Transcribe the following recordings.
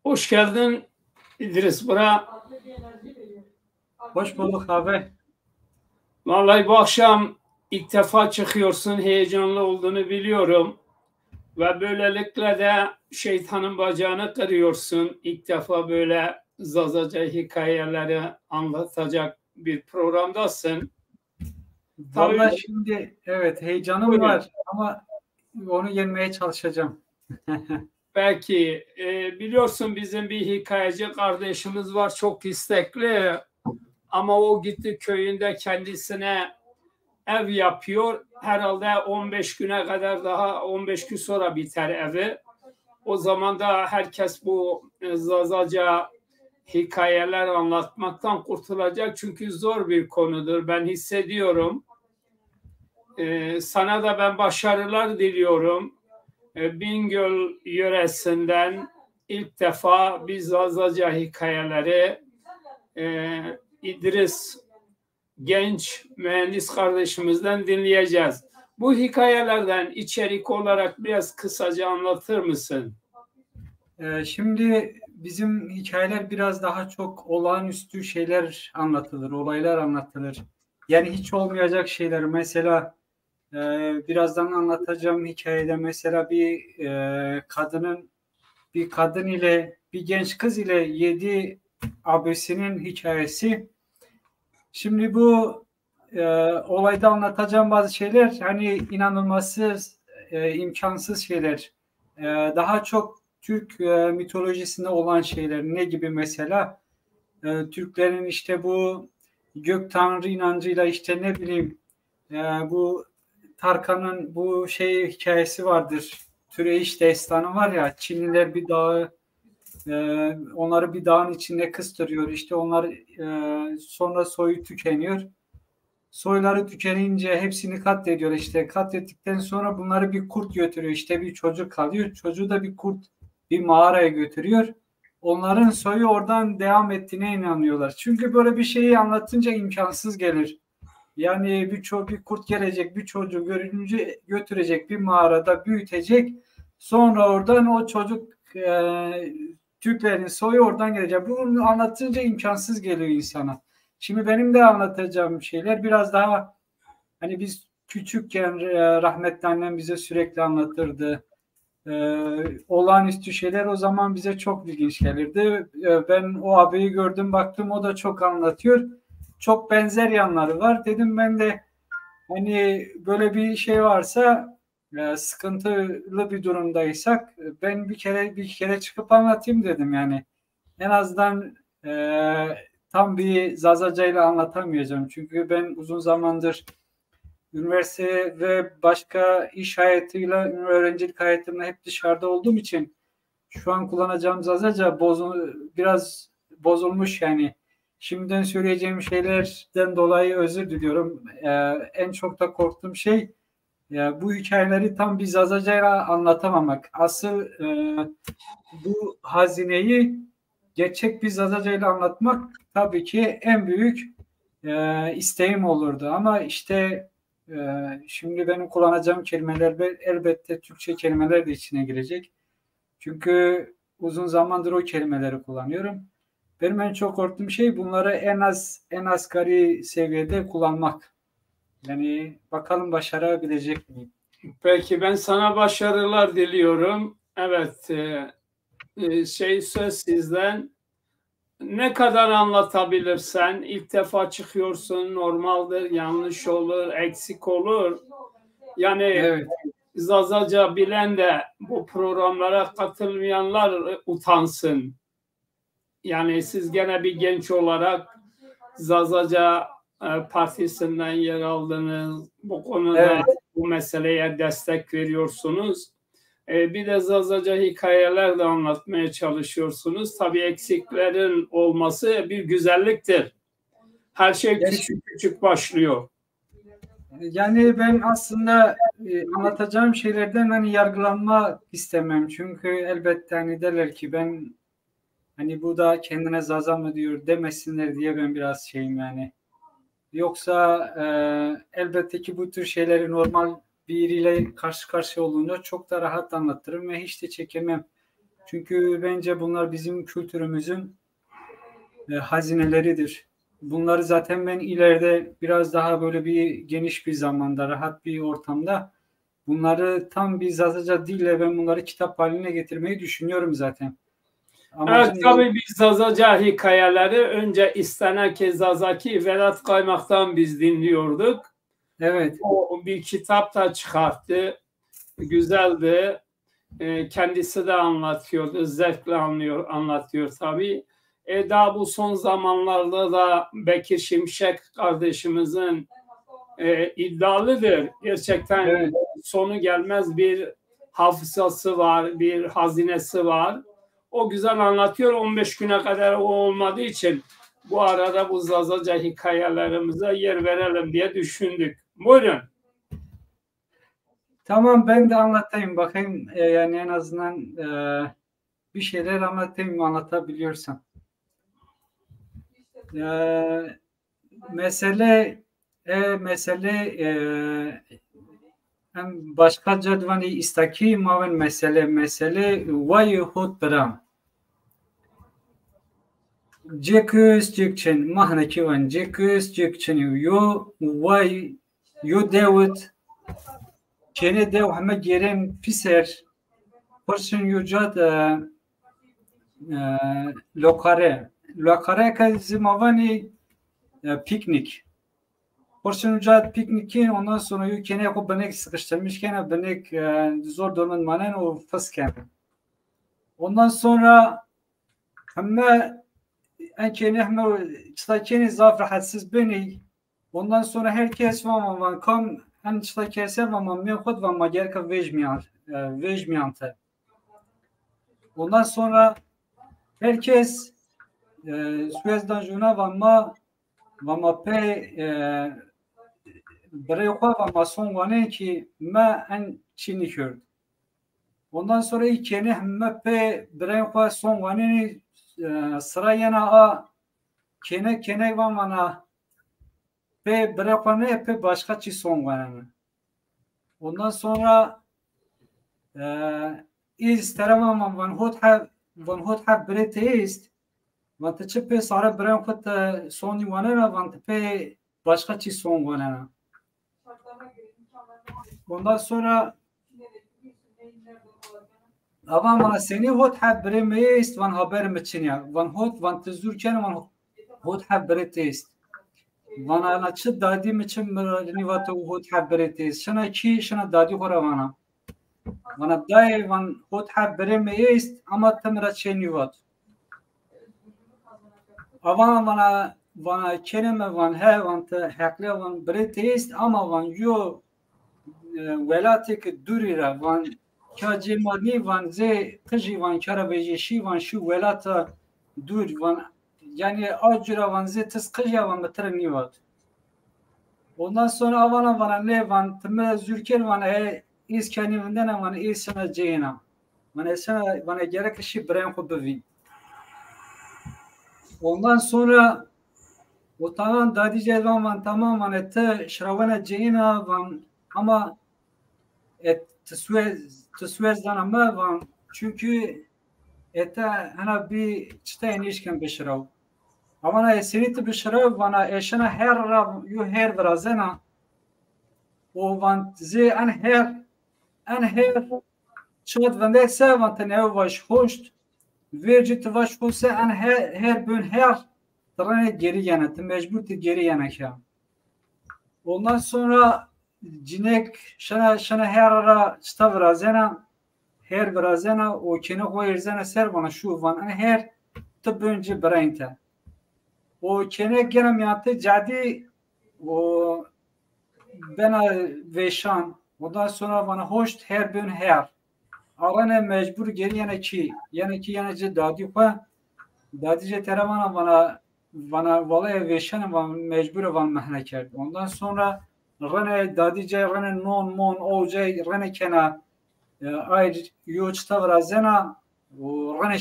Hoş geldin İdris Bura. Hoş bulduk abi. Vallahi bu akşam ilk defa çıkıyorsun. Heyecanlı olduğunu biliyorum. Ve böylelikle de şeytanın bacağını kırıyorsun. İlk defa böyle zazaca hikayeleri anlatacak bir programdasın. Tabii, Vallahi şimdi evet heyecanım buyurun. var ama onu yenmeye çalışacağım. Belki biliyorsun bizim bir hikayeci kardeşimiz var, çok istekli, ama o gitti köyünde kendisine ev yapıyor. Herhalde 15 güne kadar, daha 15 gün sonra biter evi. O zaman da herkes bu zazaca hikayeler anlatmaktan kurtulacak. Çünkü zor bir konudur. Ben hissediyorum. Sana da ben başarılar diliyorum. Bingöl yöresinden ilk defa biz zazaca hikayeleri İdris genç mühendis kardeşimizden dinleyeceğiz. Bu hikayelerden içerik olarak biraz kısaca anlatır mısın? Şimdi bizim hikayeler biraz daha çok olağanüstü şeyler anlatılır, olaylar anlatılır. Yani hiç olmayacak şeyler. Mesela birazdan anlatacağım hikayede mesela bir kadın ile bir genç kız ile 7 abisinin hikayesi. Şimdi bu olayda anlatacağım bazı şeyler hani inanılması imkansız şeyler. Daha çok Türk mitolojisinde olan şeyler. Ne gibi mesela? Türklerin işte bu gök tanrı inancıyla işte ne bileyim bu Tarkan'ın bu şey hikayesi vardır. Türeyiş destanı var ya, Çinliler bir dağı onları bir dağın içinde kıstırıyor. İşte onlar sonra soyu tükeniyor. Soyları tükenince hepsini katlediyor. İşte katlettikten sonra bunları bir kurt götürüyor. İşte bir çocuk kalıyor. Çocuğu da bir kurt bir mağaraya götürüyor. Onların soyu oradan devam ettiğine inanıyorlar. Çünkü böyle bir şeyi anlatınca imkansız gelir. Yani bir kurt gelecek, bir çocuğu görünce götürecek bir mağarada büyütecek. Sonra oradan o çocuk Türklerin soyu oradan gelecek. Bunu anlatınca imkansız geliyor insana. Şimdi benim de anlatacağım şeyler biraz daha hani biz küçükken rahmetli annem bize sürekli anlatırdı. Olağanüstü şeyler o zaman bize çok ilginç gelirdi. Ben o abiyi gördüm baktım o da çok anlatıyor. Çok benzer yanları var. Dedim ben de hani böyle bir şey varsa sıkıntılı bir durumdaysak ben bir kere çıkıp anlatayım dedim yani. En azından tam bir zazacayla anlatamayacağım. Çünkü ben uzun zamandır üniversite ve başka iş hayatıyla öğrencilik hayatımda hep dışarıda olduğum için şu an kullanacağım zazaca biraz bozulmuş yani. Şimdiden söyleyeceğim şeylerden dolayı özür diliyorum. En çok da korktuğum şey bu hikayeleri tam bir zazacayla anlatamamak. Asıl bu hazineyi gerçek bir zazacayla anlatmak tabii ki en büyük isteğim olurdu. Ama işte şimdi benim kullanacağım kelimeler elbette Türkçe kelimeler de içine girecek. Çünkü uzun zamandır o kelimeleri kullanıyorum. Benim en çok korktuğum şey bunları en asgari seviyede kullanmak. Yani bakalım başarabilecek miyim? Peki, ben sana başarılar diliyorum. Evet, söz sizden. Ne kadar anlatabilirsen, ilk defa çıkıyorsun, normaldir, yanlış olur, eksik olur. Yani Evet. zazaca bilen de bu programlara katılmayanlar utansın. Yani siz gene bir genç olarak Zazaca Partisi'nden yer aldınız. Bu konuda Evet. bu meseleye destek veriyorsunuz. Bir de Zazaca hikayeler de anlatmaya çalışıyorsunuz. Tabii eksiklerin olması bir güzelliktir. Her şey Ya küçük küçük başlıyor. Yani ben aslında anlatacağım şeylerden hani yargılanma istemem. Çünkü elbette hani derler ki ben hani bu da kendine zaza mı diyor demesinler diye ben biraz şeyim yani. Yoksa elbette ki bu tür şeyleri normal biriyle karşı karşıya olunca çok da rahat anlatırım ve hiç de çekemem. Çünkü bence bunlar bizim kültürümüzün hazineleridir. Bunları zaten ben ileride biraz daha böyle bir geniş bir zamanda, rahat bir ortamda bunları tam bir Zazaca dille ben bunları kitap haline getirmeyi düşünüyorum zaten. Evet, tabii biz Zazaca hikayeleri önce İsteneke Zazaki Vedat Kaymak'tan biz dinliyorduk. Evet. O bir kitap da çıkarttı. Güzeldi. Kendisi de anlatıyordu. Zevkle anlatıyor tabii. Daha bu son zamanlarda da Bekir Şimşek kardeşimizin iddialıdır. Gerçekten Evet. sonu gelmez bir hafızası var, bir hazinesi var. O güzel anlatıyor. 15 güne kadar o olmadığı için bu arada bu Zazaca hikayelerimize yer verelim diye düşündük. Buyurun. Tamam, ben de anlatayım bakayım yani en azından bir şeyler anlatayım, anlatabiliyorsam. Mesele hem başka cadvani istaki maven mesele vay hut bram. Cekus cekçen mahnaki van cekus cekçen yo vay yo David kene dev heme geren piser person yujad lokare ka zimavani piknik person yujad piknikin ondan sonra yu kene ko benek sıkıştırmışken benek zor durumun manen o fısken ondan sonra hemme kene hemme çıta kene zaf rahatsız beni ondan sonra herkes van kam en çıta kese van men khud van mager ka vejmiyante ondan sonra herkes Suez'dan juna vama pe برای و ماسون وانه ki ما en çini kör. Ondan sonra ikene hemme pe برای son vane sıra yana a kene van vana pe برای ne pe başka çi son vane. Ondan sonra iz teravan van hot ha breteist van te çe pe sara برای خود soni vane van te pe başka çi son vane. Ondan sonra ama bana seni hot habere meist van haber meçinya van hot van tezurken van hot habere test van ana çı dadi meçim ni vato hot habere test şana ki şana dadi hora vana dai van hot habere meist ama temra çeni vat avan vana kelime van he van te hakle van bre test ama van yo velatek durira van kacemani van ze kıcı van karabejeşi van şu velata dur van yani acura van ze tıs kıcı van betreni vat ondan sonra avana vana ne van tme zürkel van iz kanivinden van iz sana ceyna van sana van gerek işi brain ko bevin ondan sonra o tamam dadice van tamam van ete şravana ceyna van ama Suez'dan ama van çünkü ana bir çıta enişken beşrav. Ama na esenit beşrav vana eşena her vrazena o van ze her çod vendekse van tane vaş hoşt vecit vaş hoşse her bön her tane geri yana mecbur geri yana ya. Ondan sonra cinek şana her ara çıta vrazena her vrazena o kene koyerzena ser bana şu van her tıbbınca brainte o kene genel yaptı jadi o bana veşan ondan sonra bana hoş her bön her arana mecbur geri yana ki yana dadi pa dadice teravana bana valaya veşan van mecbur van mahne kerdi ondan sonra rene dadice rene non mon oje rene kena ayr yoçta vrazena o rene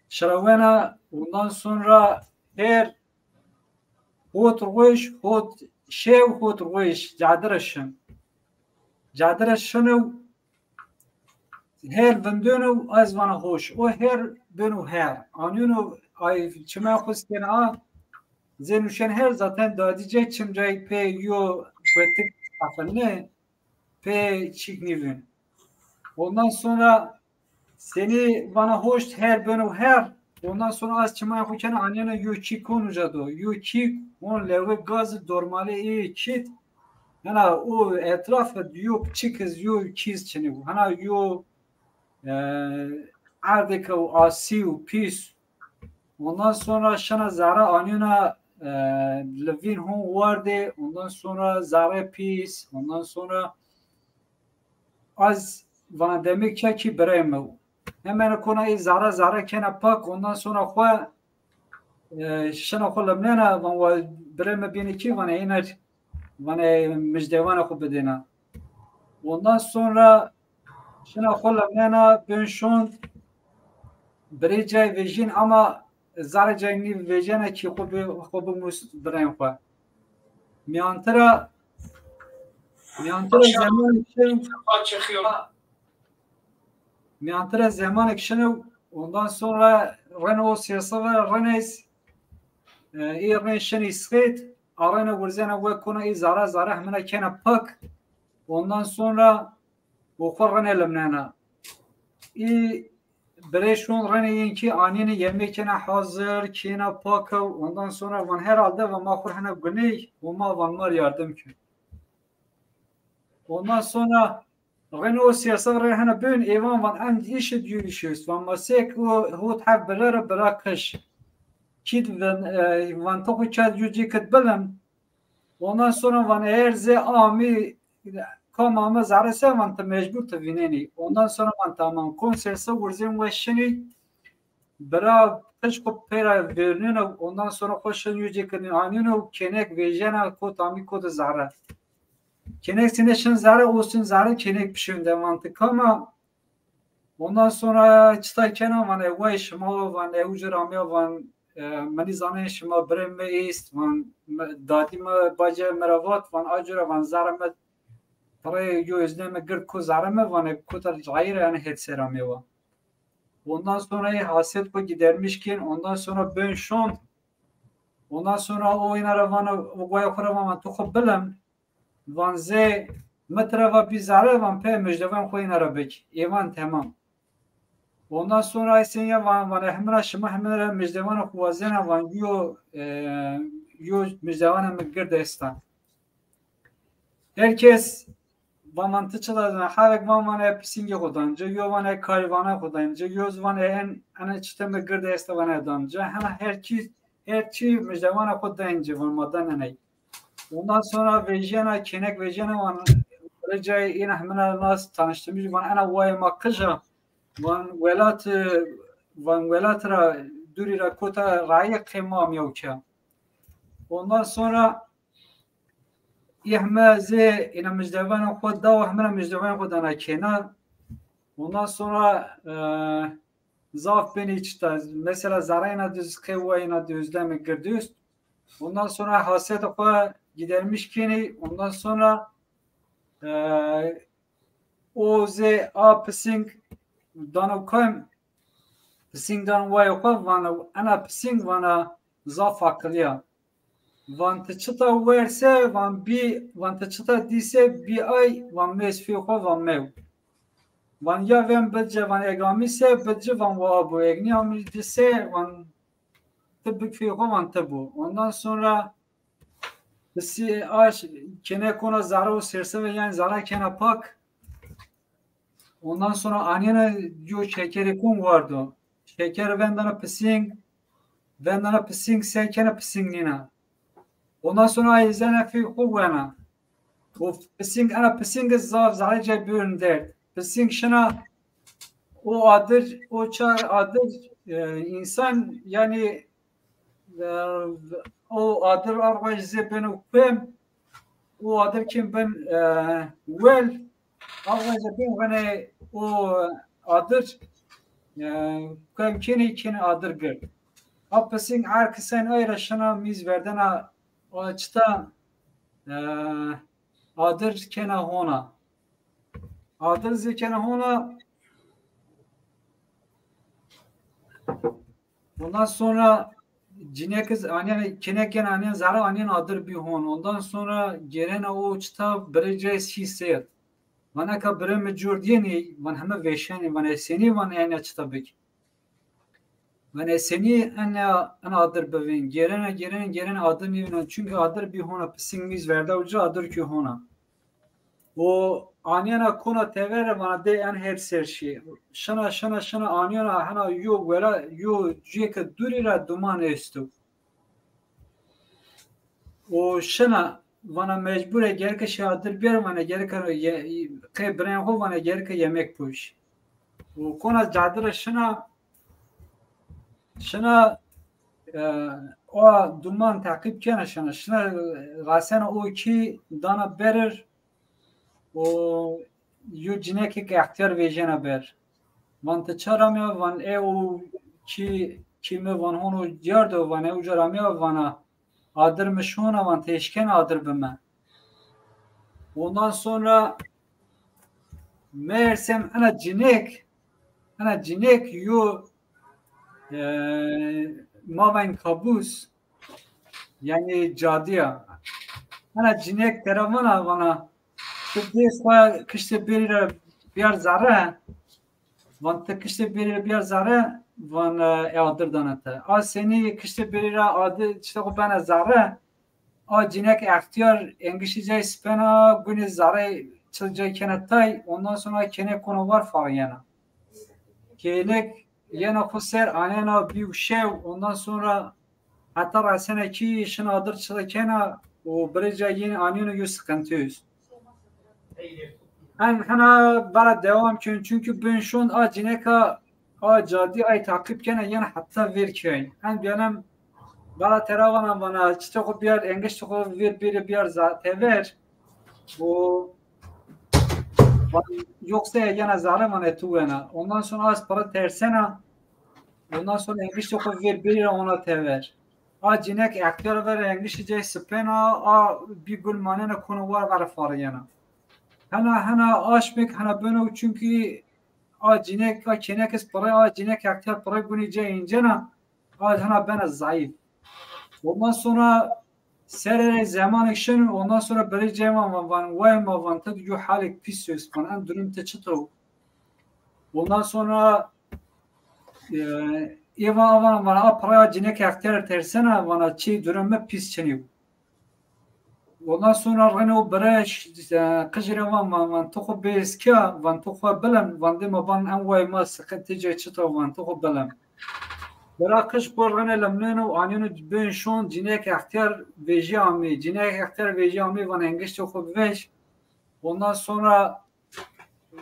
şravena ondan sonra her hot roş hot şev hot roş cadırışın her vindunu az vana hoş. O her benu her. Anunu ay çime xusken a zenuşen her zaten dadice çimcay pe yo vetik afenne pe çiknivin. Ondan sonra seni bana hoş her benu her. Ondan sonra az çime xusken anene yo çikonucado. Yo çik on leve gaz normale iyi çit. Hana o etrafı yok çıkız yok çiz çini. Hana yo ardeke o asi o pis. Ondan sonra şana zara anına levin hon vardı. Ondan sonra zara pis. Ondan sonra az bana demek ki bireyim. Hemen kona zara kena pak. Ondan sonra xwa şana xolumnena van bireyim bini ki van iner van müjdevana xo bedena. Ondan sonra şuna xolumnena ben şun بريجاي فيجين اما زار جايني فيجانا كي خوب موس براين خو ميانترا زمان كشنو ondan sonra Renault siyasava Renault iyi şeni sıkıt arana gurzana ve kona iyi zara hmena kena pak ondan sonra bu korrana lemnana iyi Bereşun Rene'yin ki annenin yemekine hazır, kina pakı, ondan sonra van herhalde ve mahkur hana güney, ama vanlar yardım ki. Ondan sonra Rene o siyasal Rene hana bön evan van and işi diyoruşuz. Van masek o tabbeler bırakış. Kid van toku çad yüce katbelim. Ondan sonra van erze ami kamama zarese van ta mecbur ta vineni. Ondan sonra van tamam konserse vurzin ve şini bera peşko pera vernine ondan sonra koşun yüce kadın anine kenek vejena ko tami ko da zara. Kenek sineşin zara olsun zara kenek pişinde mantık ama ondan sonra çıta kenan van evay şma van evcuramiya van mani zane şma bremme ist van dadime baca meravat van acura van zara Parayı gözleme gır kuzarame vane kutar gayr yani het serame va. Ondan sonra haset ko gidermişken ondan sonra ben şon ondan sonra o inara vana o goya kurama to khablam van ze metre va bizare van pe müjdevan ko inara bek. Evan tamam. Ondan sonra sen ya van hemra şma hemra müjdevan ko vazena van yo müjdevan me girdestan. Herkes Vamantıçılar havek vamane pisinge kodanca, yo vane karivana kodanca, yoz vane en ana çiteme gırda este vane danca, hana herçi müjdevana kodanca vamadan anay. Ondan sonra vejena kenek vejena van recai in ahmena nas tanıştırmış van ana vay makkaja van velatra durira kota raya kemam yokça. Ondan sonra İhmaze ina müjdevan xod da ahmena müjdevan xod ana kena ondan sonra zaf beni içta mesela zarayna düz kevayna düzleme girdüst ondan sonra haset xo gidermiş keni ondan sonra o ze a psing danokam psing dan vay xo vana ana psing vana zaf akliya Vantıçıta verse vantıçıta dise bir ay van mesfiqo van mev. Van ya ven bece van egamise bece van vabu egni amil dise van tıbbık fiqo van tıbbu. Ondan sonra bisi aş kene kona zara o serse ve yani zara kena pak. Ondan sonra anene diyor şekeri kum vardı. Şeker vendana pising se kena pising nina. Ondan sonra ayızana fi kuvvena. O pising ana pising zaf zaraca bürün der. Pising şuna o adır o çar adır insan yani o adır arvajze ben ukbem o adır kim ben well arvajze ben bana o adır kim kini adır gır. A pising arkisen ayra şuna miz verdena o açıda adır kena hona. Adır zekena hona Ondan sonra cinekız annen keneken annen zara annen adır bir hon. Ondan sonra gelen o çıta birece siseyt. Bana ka bire mecur diyeni van heme veşeni van eseni van ene çıta bek. Van eseni ana adır bevin. Gelen adır mivinen. Çünkü adır bir hona pisingmiz verdi uca adır ki hona. O anyana kona tevere bana de en her serşi. Şana anyana hana yo vera yo jeke durira duman estu. O şana bana mecbure gerke şadır bir bana gerke ke brenho bana gerke yemek puş. O kona cadıra şana o duman takip kene şana gasena o ki dana berer o yo cineke ke aktör vejena ber. Van te çaramya van o ki kimi van hono diardo van o jaramya vana adır mişona van teşken adır bime. Ondan sonra meğersem ana cinek yo maven kabus yani cadıya. Ana cinek teravana vana şu kışta bir zara van te kışta bir zara van adır danata. Az seni kışta bir adı işte o bana zara a cinek aktör engişice spena günü zara çılca kenetay ondan sonra kene konu var falan yana. Kelek yana kuser anena büyük şev ondan sonra hatta rasene ki işin adır çılkena o birce yeni anını yüz sıkıntıyız. Hana bara devam çünkü ben şu an a cineka a jadi ay takip kene yani hatta verkeyin. Benim bara teravana bana çıtı bir engeç çıtı bir zaten ver. Bu yoksa yana zalim ana tuğena. Ondan sonra az para tersena. Ondan sonra engeç çıtı bir ona tever. A cinek aktör ver engeç çıtı spena a bir gülmane konu var fariyana. Hana aşmek hana bunu çünkü a cinek a kenekes para a cinek aktör para bunu incena a hana ben zayıf. Ondan sonra serere zaman ekşen ondan sonra böyle zaman van vay ma van tad yo halik pis van an durum te çıtro. Ondan sonra eva avan bana para cinek aktör tersena bana çi durumu pis çeniyor. Ondan sonra rene o beraş kıjre van toku beska van toku bilen van de ma van an vay ma sıkıntı çıtro van toku bilen. Bırakış korgane lemneno anını ben şu an cinek aktör vejami cinek aktör vejami van engeç çok vej ondan sonra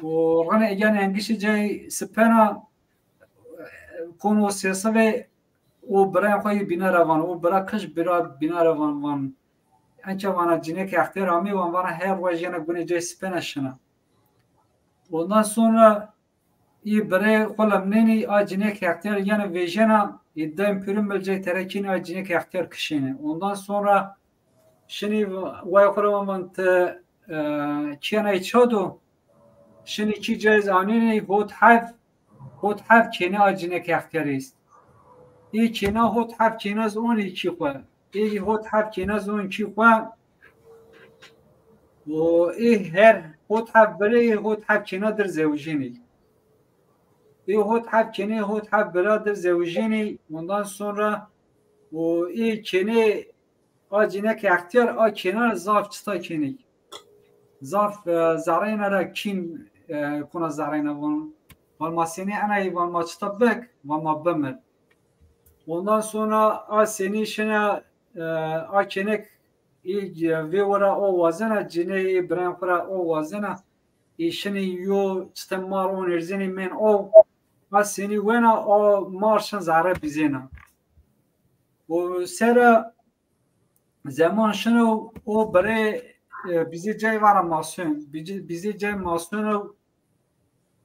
o rane yani engeçce spena konu siyasi ve o bırak koyu binara van o bırakış binara van anca vana cinek aktör ami van vana her vajana günece spena şuna ondan sonra iyi bire kolamneni acinek aktör yani vejana iddiam pürüm belce terekin acinek aktör kişine. Ondan sonra şimdi vay kuramant kiyana içodu şimdi ki cez anini hot hav kene acinek aktöriz. İyi kene hot hav kenaz 12 kwa. İyi hot hav kenaz 12 kwa. O iyi her hot hav bire hot hav kenadır zevjini. hot hav birader zevjini ondan sonra o kene acinek aktör a kenar zaf çıta kenik zaf zarayna ra kin kuna zarayna van maseni ana van maçta bek van mabmer ondan sonra a seni işine a kenek ve ora o vazena cine branfra o vazena işini yo çıtamar on erzeni men o seni wena o marşan zara bizena o sera zaman şunu o bre bizi cay var masyon bizi cay masyon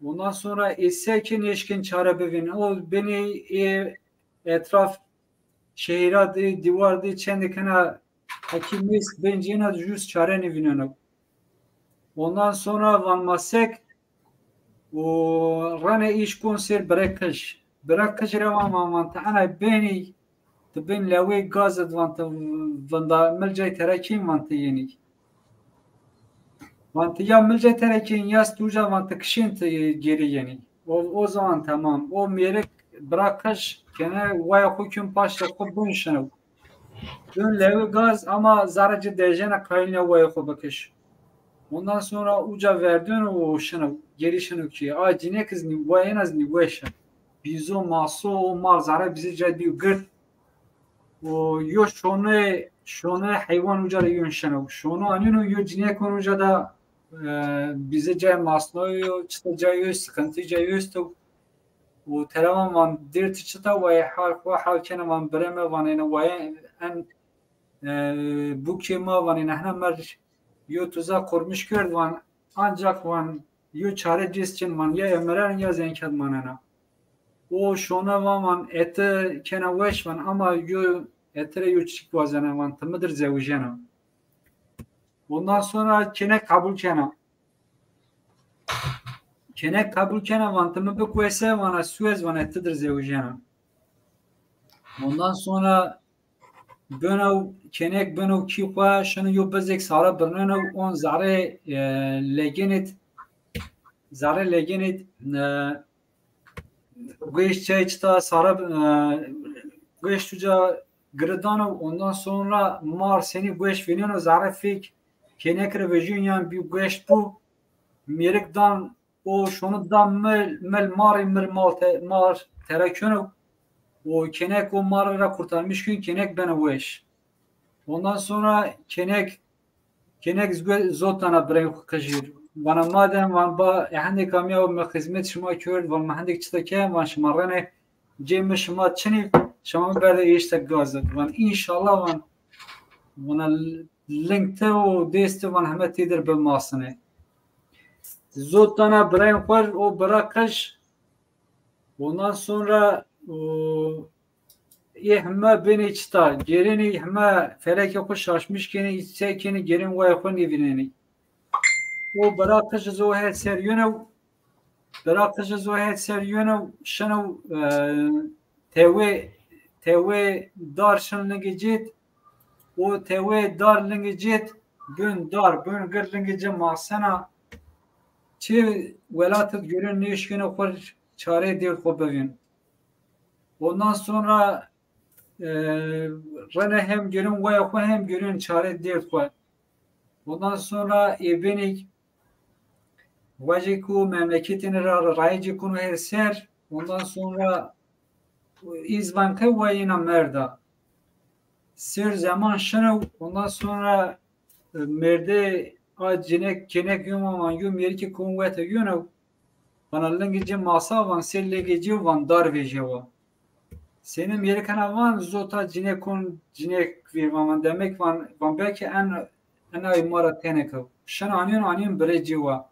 ondan sonra ise ki neşkin çare bevin o beni etraf şehirde divarda çendikana hakimiz bencena düz çare ne vinano ondan sonra van masek o rane iş konser bırakış bırak kaçıra van ta ana beni te ben lewe gazet van ta vanda milce terekin van ta yeni van ta ya milce terekin ya stuja van ta kişin te geri yeni o zaman tamam o merek bırak kaç kene vay hüküm paşta kubun şunu dün lewe gaz ama zaracı dejene kayınla vay bakış. Ondan sonra uca verdin o şunu geri şunu ki a cine kız ni bu en az ni bu eşe bizo maso o marzara bizi cedi gırt o yo şunu hayvan uca yön şunu şunu anino yo cine konu uca da bize cay masno yo çıta cay sıkıntı cay to o televan van dirt çıta ve hal kana van breme van ene ve en bu kema van ene hna mer yo tuza kurmuş کرد وان ancak وان yo çare cistin وان ya emeren ya zenkad manana o şona وان ete kena weş وان ama yo etere yo çık vazana وان tımıdır zevjena ondan sonra kene kabul kena وان tımı bu kwese وان suez وان etedir zevjena ondan sonra بنو کنک بنو کی خوا شنو یو بزک سارا برنو اون زاره لگنت گوش çayçta sara گوش tuca gırdano ondan sonra mar seni gوش viniano zare fik kenekre vejunyan bir gوش bu merikdan o şunu dan mel mar terakunu o kenek o mağarada kurtarmış gün kenek bana bu eş. Ondan sonra kenek zotana bırak kajir. Bana madem van ba yani kamya o hizmet şuma kör van mahandik çıtake van şımarane cem şuma çini şuma berde işte gazet van inşallah van bana linkte o deste van hemet tidir bilmasını. Zotana bırak o bırakış ondan sonra ihma beni çıta gerini ihma feleke kuş şaşmış keni içse keni gerin vay kon evineni o bırakıcı zohet ser yöne şunu teve dar şunu gecet o teve dar lingecet bün gırlingece masana çi velatı görün ne işkine kur çare değil kubevin ondan sonra rene hem görün vay hem görün çare değil kur ondan sonra ebenik vajiku memleketin raycı konu her ser ondan sonra izbanka vayına merda ser zaman şunu ondan sonra merde cinek yumaman yum yerki kuvvete yunu bana lengece masa van sellegece van dar vejeva senin yerkana van zota cinek vermaman demek van belki en ay mara teneka şan anyon brejeva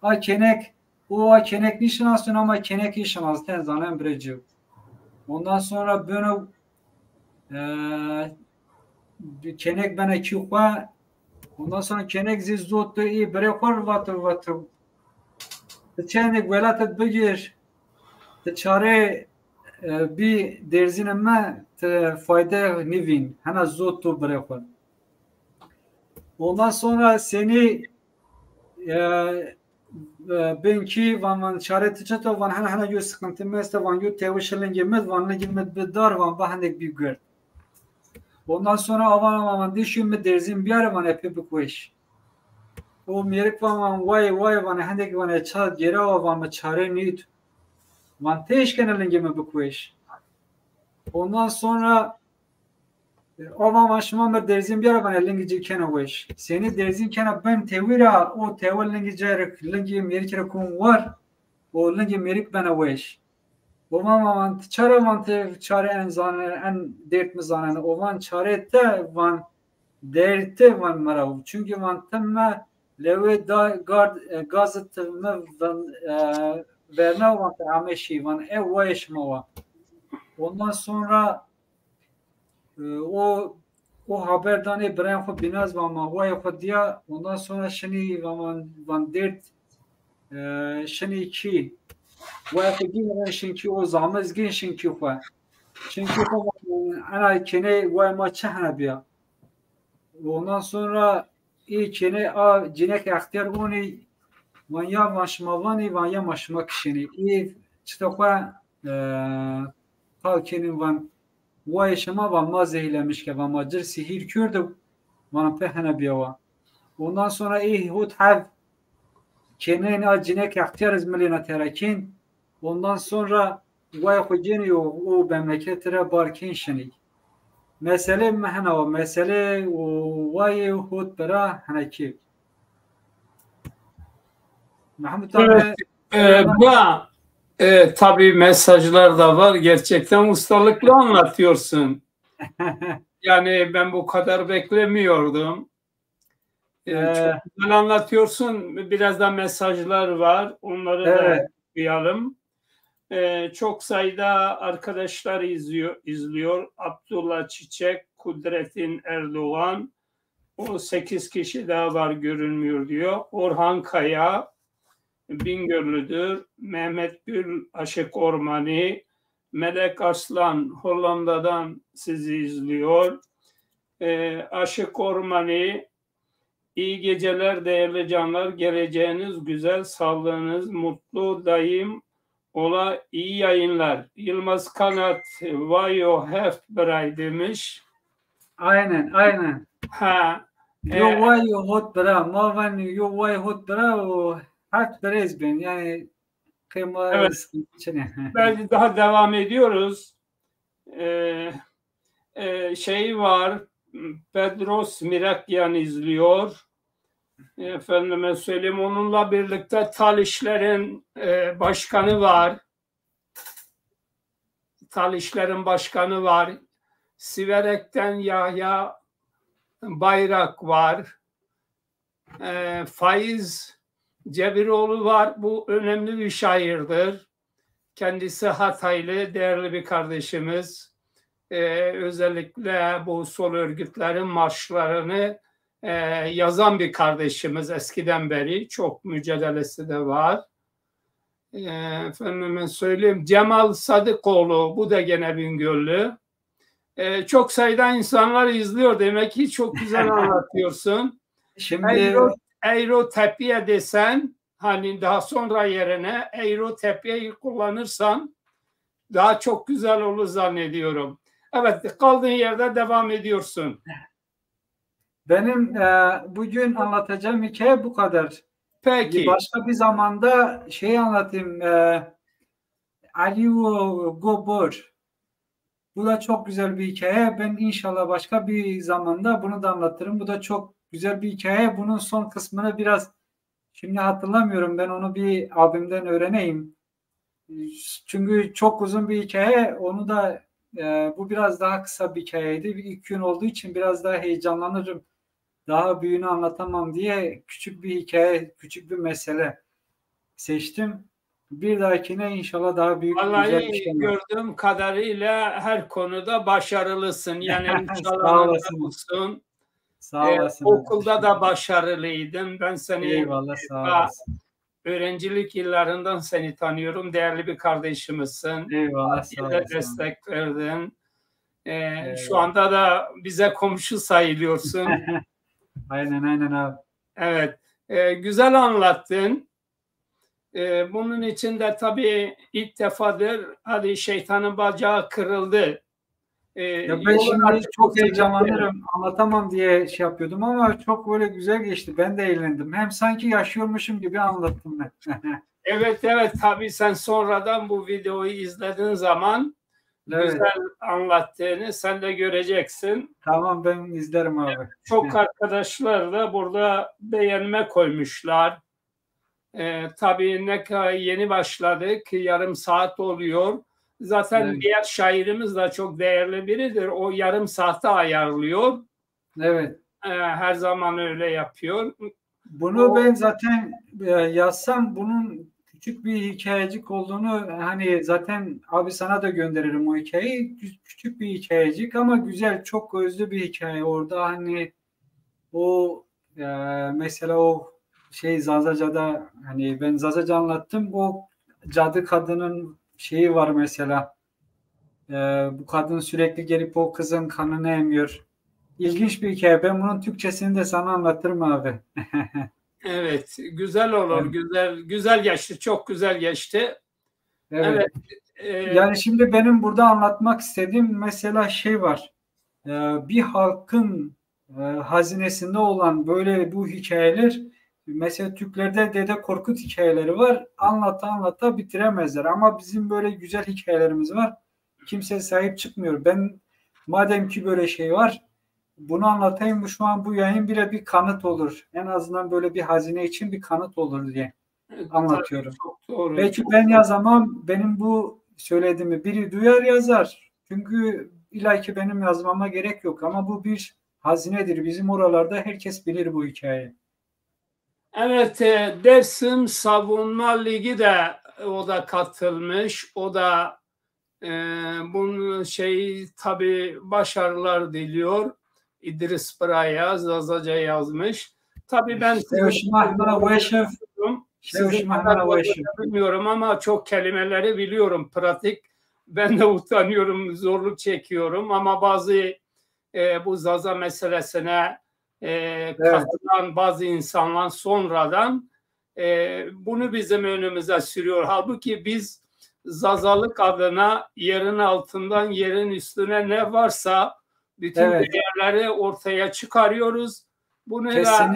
a kenek nişanasın ama kenek nişanasın zanen brejev ondan sonra bunu kenek bana kiwa ondan sonra kenek zizottu iyi brekor vatı çenek velatet bigir te çare bir derzineme te fayda nivin hana zottu brekor ondan sonra seni benki van çare tıçato van hana yo sıkıntı meste van yo tevşelen yemed van ne yemed bedar van bahandek bir gör ondan sonra avan dişim derzin bir ara van epi bikweş o merik van vay van handek van çat gera van çare nit van teşkenelen yeme bikweş ondan sonra avan başıma derzin bir ara van lengici kenaweş seni derzin kena ben tevira o tevel lengici lengi merik kum var o lengi merik bana weş Ovan çare en dert mi zanen ovan çare te van derte van marav çünkü van temme leve da gazet me van verna van ameşi van ev mava ondan sonra o haberdan İbrahim xo binaz van vay xo diya ondan sonra şeni van dert şeni ki ve fikir çünkü o zaman gen çünkü ana kene ve maçı hanabiya. Ondan sonra kene a cinek ihtiyar onu vanya maşmavani vanya maşma kişini çıta kwa kalkenin van vay şama van mazehlemiş ki van macir sihir kürdü van pehne biyawa. Ondan sonra hut hav kenen a cinek ihtiyar izmelina terakin. Ondan sonra vay hoceni o memleketlere barkin şini. Mesele mehna o mesele o vay hut bera hanaki. Mahmut Evet, abi bu tabii mesajlar da var. Gerçekten ustalıklı anlatıyorsun. Yani ben bu kadar beklemiyordum. Çok güzel anlatıyorsun. Biraz da mesajlar var. Onları da okuyalım. Çok sayıda arkadaşlar izliyor. Abdullah Çiçek, Kudrettin Erdoğan, 18 kişi daha var görünmüyor diyor. Orhan Kaya, Bingöllüdür. Mehmet Gül, Aşık Ormani, Melek Arslan Hollanda'dan sizi izliyor. Aşık Ormani, iyi geceler değerli canlar. Geleceğiniz güzel, sağlığınız mutlu, daim ola, iyi yayınlar. Yılmaz Kanat, Vayo Hefberay demiş. aynen. Ha. Yo vay hot bra, mavan yo vay hot bra o hat berez ben yani kıyma Evet. Belki daha devam ediyoruz. Şey var, Pedros Mirakyan izliyor. Efendime söyleyeyim, onunla birlikte Talişler'in başkanı var. Talişler'in başkanı var. Siverek'ten Yahya Bayrak var. Faiz Cebiroğlu var. Bu önemli bir şairdir. Kendisi Hataylı, değerli bir kardeşimiz. Özellikle bu sol örgütlerin marşlarını yazan bir kardeşimiz eskiden beri. Çok mücadelesi de var. Efendime söyleyeyim, Cemal Sadıkoğlu, bu da gene Bingöllü. Çok sayıda insanlar izliyor. Demek ki çok güzel anlatıyorsun. Şimdi Euro Tepiye desen, hani daha sonra yerine Euro Tepiye'yi kullanırsan daha çok güzel olur zannediyorum. Evet, kaldığın yerde devam ediyorsun. Benim bugün anlatacağım hikaye bu kadar. Peki. Başka bir zamanda şey anlatayım. Ali Gobor. Bu da çok güzel bir hikaye. Ben inşallah başka bir zamanda bunu da anlatırım. Bu da çok güzel bir hikaye. Bunun son kısmını biraz şimdi hatırlamıyorum. Ben onu bir abimden öğreneyim. Çünkü çok uzun bir hikaye. Onu da bu biraz daha kısa bir hikayeydi. İlk gün olduğu için biraz daha heyecanlanırım. Daha büyüğünü anlatamam diye küçük bir hikaye, küçük bir mesele seçtim. Bir dahakine inşallah daha büyük güzel bir şey. Gördüğüm kadarıyla her konuda başarılısın. Yani Sağ olasın. Sağ olasın. Okulda da başarılıydın. Ben seni eyvallah, sağ olasın. Öğrencilik yıllarından seni tanıyorum. Değerli bir kardeşimizsin. Eyvallah, sağ olasın. Destek verdin. Şu anda da bize komşu sayılıyorsun. Aynen abi. Evet. Güzel anlattın. Bunun için de tabii ilk defadır hadi şeytanın bacağı kırıldı. Ya ben şimdi çok heyecanlanırım. Anlatamam diye şey yapıyordum ama çok böyle güzel geçti. Ben de eğlendim. Hem sanki yaşıyormuşum gibi anlattım ben. Evet tabii sen sonradan bu videoyu izlediğin zaman güzel anlattığını sen de göreceksin. Tamam, ben izlerim abi. Çok arkadaşlar da burada beğenme koymuşlar. Tabii ne kadar yeni başladık. Yarım saat oluyor. Zaten diğer şairimiz de çok değerli biridir. O yarım saate ayarlıyor. Evet. Her zaman öyle yapıyor. Bunu ben zaten yazsam bunun küçük bir hikayecik olduğunu hani zaten abi sana da gönderirim o hikayeyi. Küçük bir hikayecik ama güzel, çok özlü bir hikaye. Orada hani o mesela o şey Zazaca'da hani ben Zazaca anlattım. O cadı kadının şeyi var mesela. Bu kadın sürekli gelip o kızın kanını emiyor. İlginç bir hikaye. Ben bunun Türkçesini de sana anlatırım abi. Evet, güzel olur. Evet. Güzel geçti. Çok güzel geçti. Evet. Evet. Yani şimdi benim burada anlatmak istediğim mesela şey var. Bir halkın hazinesinde olan böyle bu hikayeler, mesela Türklerde Dede Korkut hikayeleri var. Anlata anlata bitiremezler. Ama bizim böyle güzel hikayelerimiz var. Kimse sahip çıkmıyor. Ben madem ki böyle şey var, bunu anlatayım. Şu an bu yayın bile bir kanıt olur. En azından böyle bir hazine için bir kanıt olur diye Tabii anlatıyorum. çok doğru. Belki Çok ben doğru. yazamam, benim bu söylediğimi biri duyar yazar. Çünkü illa ki benim yazmama gerek yok ama bu bir hazinedir. Bizim oralarda herkes bilir bu hikayeyi. Evet, Dersim Savunma Ligi de o da katılmış. O da bunun tabii başarılar diliyor. İdris Braya Zazaca yazmış. Tabii ben sizin sizin kadar bilmiyorum ama çok kelimeleri biliyorum. Pratik. Ben de utanıyorum, zorluk çekiyorum ama bazı bu Zaza meselesine katılan bazı insanlar sonradan bunu bizim önümüze sürüyor. Halbuki biz Zazalık adına yerin altından yerin üstüne ne varsa bütün değerleri ortaya çıkarıyoruz. Bunu da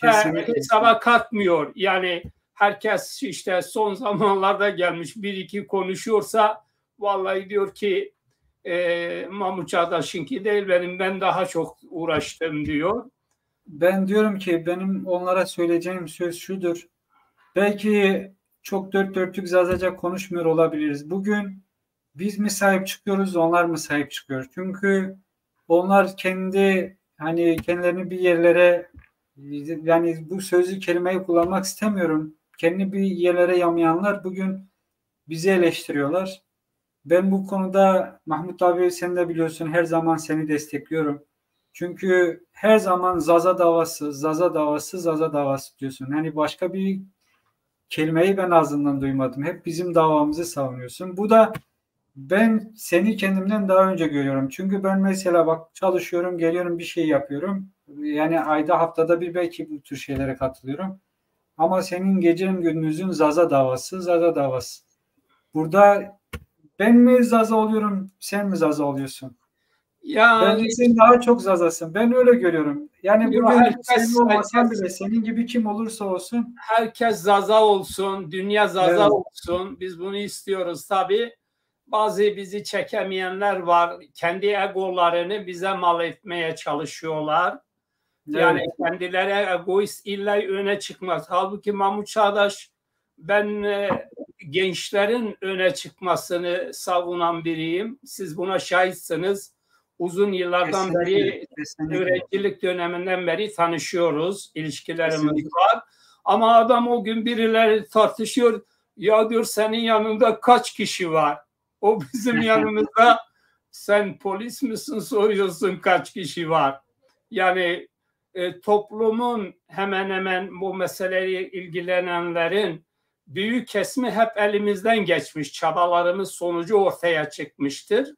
kimse hesaba katmıyor. Yani herkes işte son zamanlarda gelmiş bir iki konuşuyorsa vallahi diyor ki Mahmut Çağdaş'ınki değil ben daha çok uğraştım diyor. Ben diyorum ki benim onlara söyleyeceğim söz şudur. Belki çok dört dörtlük Zazaca konuşmuyor olabiliriz. Bugün biz mi sahip çıkıyoruz, onlar mı sahip çıkıyor? Çünkü onlar kendilerini bir yerlere, yani bu sözlü kelimeyi kullanmak istemiyorum. Kendini bir yerlere yamayanlar bugün bizi eleştiriyorlar. Ben bu konuda Mahmut abi sen de biliyorsun her zaman seni destekliyorum. Çünkü her zaman Zaza davası, Zaza davası, Zaza davası diyorsun. Hani başka bir kelimeyi ben ağzından duymadım. Hep bizim davamızı savunuyorsun. Bu da ben seni kendimden daha önce görüyorum. Çünkü ben mesela bak çalışıyorum, geliyorum bir şey yapıyorum. Yani ayda haftada bir belki bu tür şeylere katılıyorum. Ama senin gecenin gündüzün Zaza davası, Zaza davası. Burada ben mi Zaza oluyorum, sen mi Zaza oluyorsun? Yani Bence sen daha çok Zazasın. Ben öyle görüyorum. Yani bugün sen olmasan bile senin gibi kim olursa olsun. Herkes Zaza olsun, dünya Zaza Evet. olsun. Biz bunu istiyoruz tabii. Bazı bizi çekemeyenler var. Kendi egolarını bize mal etmeye çalışıyorlar. Yani Evet. kendileri egoist illa öne çıkmaz. Halbuki Mahmut Çağdaş ben gençlerin öne çıkmasını savunan biriyim. Siz buna şahitsiniz. Uzun yıllardan beri öğrencilik döneminden beri tanışıyoruz. İlişkilerimiz var. Ama adam o gün birileri tartışıyor. Ya diyor senin yanında kaç kişi var? O bizim yanımızda sen polis misin soruyorsun kaç kişi var? Yani toplumun hemen hemen bu meseleyle ilgilenenlerin büyük kesimi hep elimizden geçmiş. Çabalarımız sonucu ortaya çıkmıştır.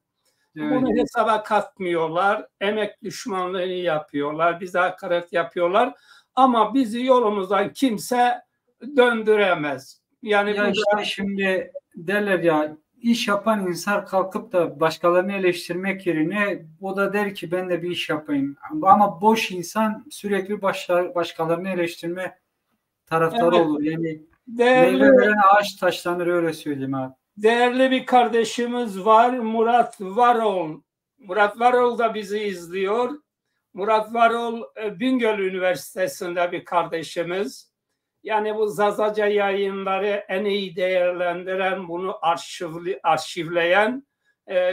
Evet. Bunu hesaba katmıyorlar. Emek düşmanlığını yapıyorlar. Bize hakaret yapıyorlar. Ama bizi yolumuzdan kimse döndüremez. Yani ya işte şimdi derler ya iş yapan insan kalkıp da başkalarını eleştirmek yerine o da der ki ben de bir iş yapayım. Ama boş insan sürekli başkalarını eleştirme taraftarı olur. Yani meyve veren ağaç taşlanır öyle söyleyeyim abi. Değerli bir kardeşimiz var Murat Varol. Murat Varol da bizi izliyor. Murat Varol Bingöl Üniversitesi'nde bir kardeşimiz. Yani bu Zazaca yayınları en iyi değerlendiren, bunu arşivleyen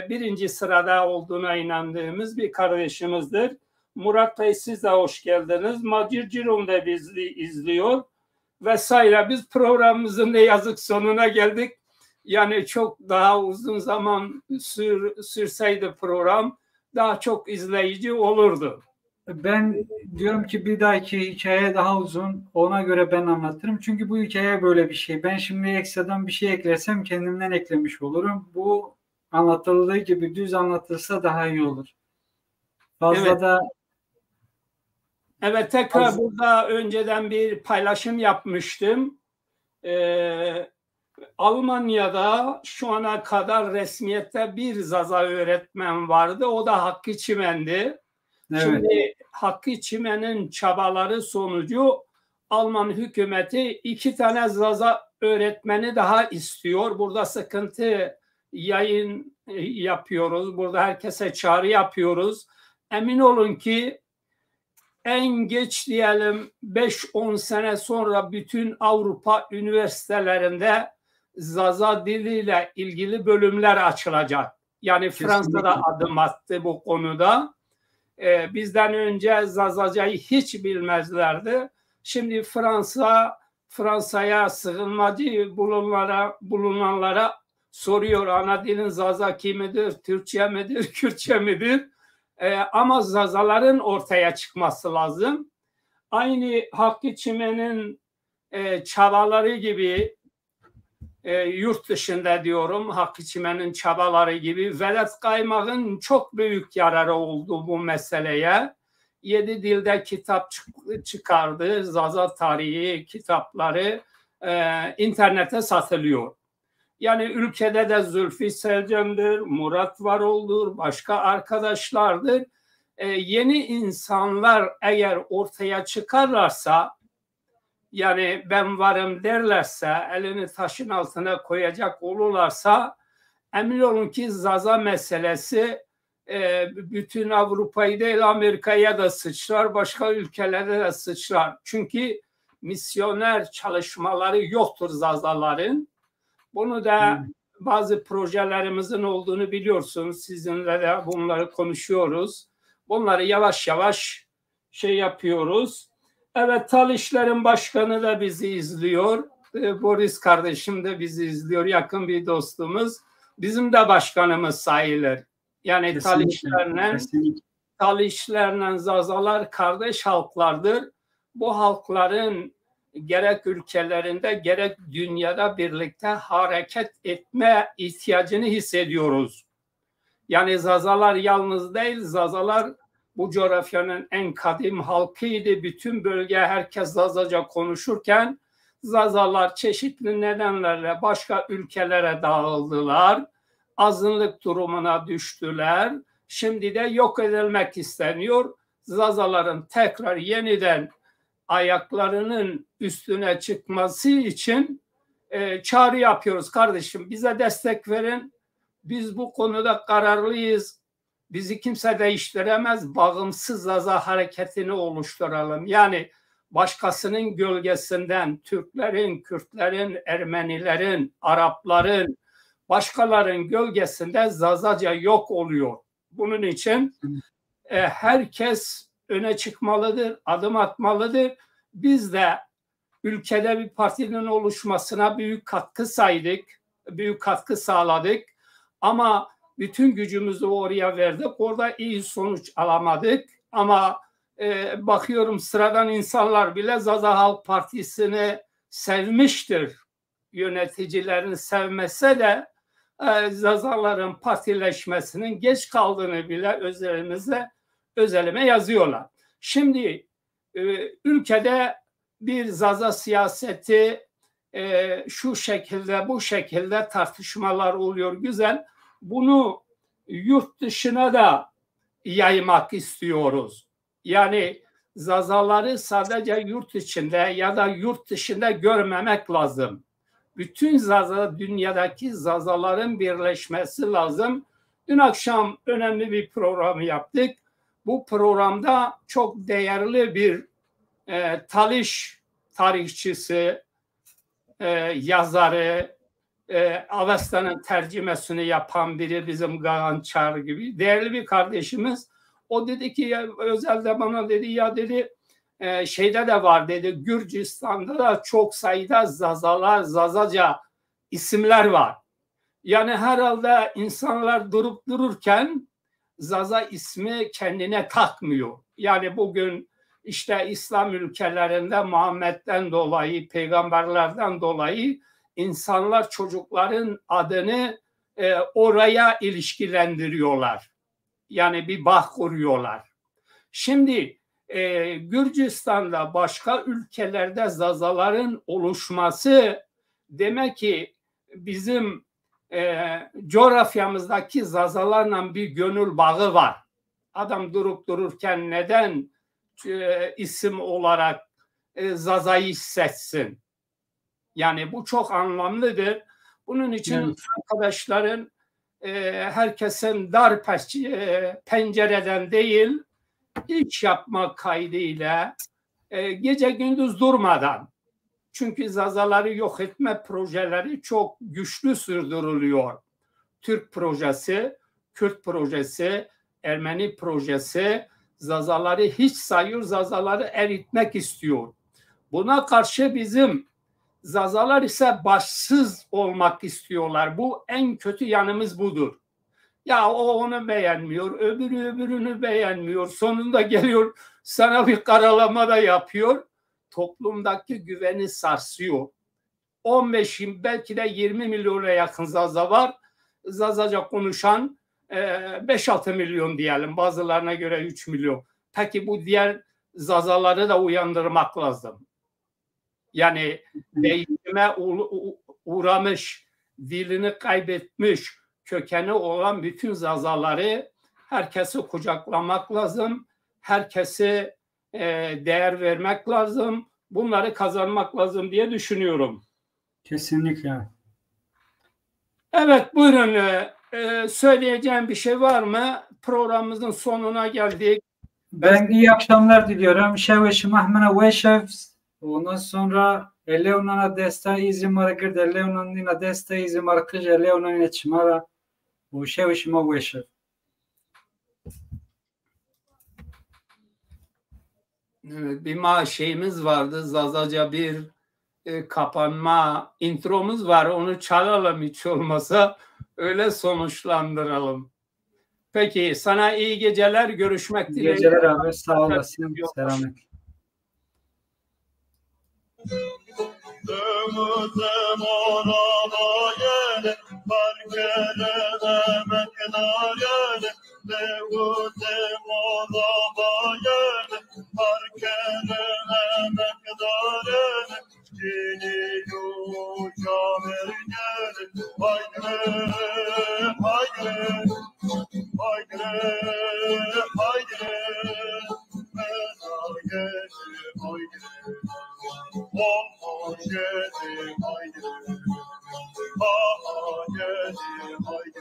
birinci sırada olduğuna inandığımız bir kardeşimizdir. Murat Bey siz de hoş geldiniz. Macir Cirom da bizi izliyor vesaire. Biz programımızın ne yazık sonuna geldik. Yani çok daha uzun zaman sürseydi program daha çok izleyici olurdu. Ben diyorum ki bir dahaki hikaye daha uzun. Ona göre ben anlatırım. Çünkü bu hikaye böyle bir şey. Ben şimdi ekstradan bir şey eklersem kendimden eklemiş olurum. Bu anlatıldığı gibi düz anlatılsa daha iyi olur. Fazla Evet. da Evet, tekrar burada önceden bir paylaşım yapmıştım. Almanya'da şu ana kadar resmiyette bir Zaza öğretmen vardı. O da Hakkı Çimen'di. evet. Şimdi Hakkı Çimen'in çabaları sonucu Alman hükümeti 2 tane Zaza öğretmeni daha istiyor. Burada sıkıntı yayın yapıyoruz. Burada herkese çağrı yapıyoruz. Emin olun ki en geç diyelim 5-10 sene sonra bütün Avrupa üniversitelerinde Zaza diliyle ilgili bölümler açılacak. Yani Fransa'da adım attı bu konuda. Bizden önce Zazaca'yı hiç bilmezlerdi. Şimdi Fransa'ya sığınmacı bulunanlara soruyor, ana dilin Zaza midir, Türkçe midir, Kürtçe midir? Ama Zazaların ortaya çıkması lazım. Aynı Hakkı Çimen'in çabaları gibi yurt dışında diyorum, Hakkı Çimen'in çabaları gibi Vedat Kaymak'ın çok büyük yararı oldu bu meseleye. 7 dilde kitap çıkardı. Zaza tarihi kitapları internete satılıyor. Yani ülkede de Zülfü Selcan'dır, Murat Varol'dur, başka arkadaşlardır. Yeni insanlar eğer ortaya çıkarlarsa, yani ben varım derlerse, elini taşın altına koyacak olurlarsa, emin olun ki Zaza meselesi bütün Avrupa'yı değil Amerika'ya da sıçrar, başka ülkelere de sıçrar. Çünkü misyoner çalışmaları yoktur Zazaların. Bunu da bazı projelerimizin olduğunu biliyorsunuz. Sizinle de bunları konuşuyoruz. Bunları yavaş yavaş yapıyoruz. Evet, Tal İşler'in başkanı da bizi izliyor. Boris kardeşim de bizi izliyor. Yakın bir dostumuz. Bizim de başkanımız sayılır. Yani Tal İşler'le Zazalar kardeş halklardır. Bu halkların gerek ülkelerinde gerek dünyada birlikte hareket etme ihtiyacını hissediyoruz. Yani Zazalar yalnız değil, Zazalar bu coğrafyanın en kadim halkıydı. Bütün bölge herkes Zazaca konuşurken Zazalar çeşitli nedenlerle başka ülkelere dağıldılar. Azınlık durumuna düştüler. Şimdi de yok edilmek isteniyor. Zazaların tekrar yeniden ayaklarının üstüne çıkması için çağrı yapıyoruz. Kardeşim, bize destek verin. Biz bu konuda kararlıyız. Bizi kimse değiştiremez. Bağımsız Zaza hareketini oluşturalım. Yani başkasının gölgesinden Türklerin, Kürtlerin, Ermenilerin, Arapların, başkalarının gölgesinde Zazaca yok oluyor. Bunun için herkes öne çıkmalıdır, adım atmalıdır. Biz de ülkede bir partinin oluşmasına büyük katkı sağladık. Ama bütün gücümüzü oraya verdik. Orada iyi sonuç alamadık. Ama bakıyorum sıradan insanlar bile Zaza Halk Partisi'ni sevmiştir. Yöneticilerini sevmese de Zazaların partileşmesinin geç kaldığını bile özelime yazıyorlar. Şimdi ülkede bir Zaza siyaseti şu şekilde bu şekilde tartışmalar oluyor, güzel. Bunu yurt dışına da yaymak istiyoruz. Yani Zazaları sadece yurt içinde ya da yurt dışında görmemek lazım. Bütün dünyadaki Zazaların birleşmesi lazım. Dün akşam önemli bir program yaptık. Bu programda çok değerli bir Taliş tarihçisi, yazarı, Avesta'nın tercümesini yapan biri, bizim Gahan Çar gibi değerli bir kardeşimiz. O dedi ki ya, özelde bana dedi ya dedi şeyde de var dedi, Gürcistan'da da çok sayıda Zazaca isimler var. Yani herhalde insanlar durup dururken Zaza ismi kendine takmıyor. Yani bugün işte İslam ülkelerinde Muhammed'den dolayı, peygamberlerden dolayı insanlar çocukların adını oraya ilişkilendiriyorlar. Yani bir bağ kuruyorlar. Şimdi Gürcistan'da başka ülkelerde zazaların oluşması demek ki bizim coğrafyamızdaki zazalarla bir gönül bağı var. Adam durup dururken neden isim olarak zazayı hissetsin? Yani bu çok anlamlıdır. Bunun için arkadaşların herkesin dar pencereden değil, iş yapma kaydıyla gece gündüz durmadan, çünkü zazaları yok etme projeleri çok güçlü sürdürülüyor. Türk projesi, Kürt projesi, Ermeni projesi zazaları hiç sayıyor, zazaları eritmek istiyor. Buna karşı bizim zazalar ise başsız olmak istiyorlar. Bu en kötü yanımız budur. Ya o onu beğenmiyor, öbürünü beğenmiyor. Sonunda geliyor sana bir karalama da yapıyor. Toplumdaki güveni sarsıyor. 15 belki de 20 milyona yakın zaza var. Zazaca konuşan 5-6 milyon diyelim. Bazılarına göre 3 milyon. Peki bu diğer zazaları da uyandırmak lazım. Yani değişime uğramış, dilini kaybetmiş, kökeni olan bütün zazaları herkesi kucaklamak lazım. Herkese değer vermek lazım. Bunları kazanmak lazım diye düşünüyorum. Kesinlikle. Evet, buyurun. Söyleyeceğim bir şey var mı? Programımızın sonuna geldik. Ben iyi akşamlar diliyorum. Şevşi Mahmena Veşev. Ondan sonra Eleonana desta izimara girdi. Eleonana desta izimara kıj. Eleonana çimara. Bu Şevşi Mahveşev. Evet, bir şeyimiz vardı. Zazaca bir kapanma intromuz var. Onu çalalım hiç olmasa. Öyle sonuçlandıralım. Peki, sana iyi geceler. Görüşmek dileğiyle. İyi geceler abi. Sağ olasın. Selamet. Haydi, haydi, haydi.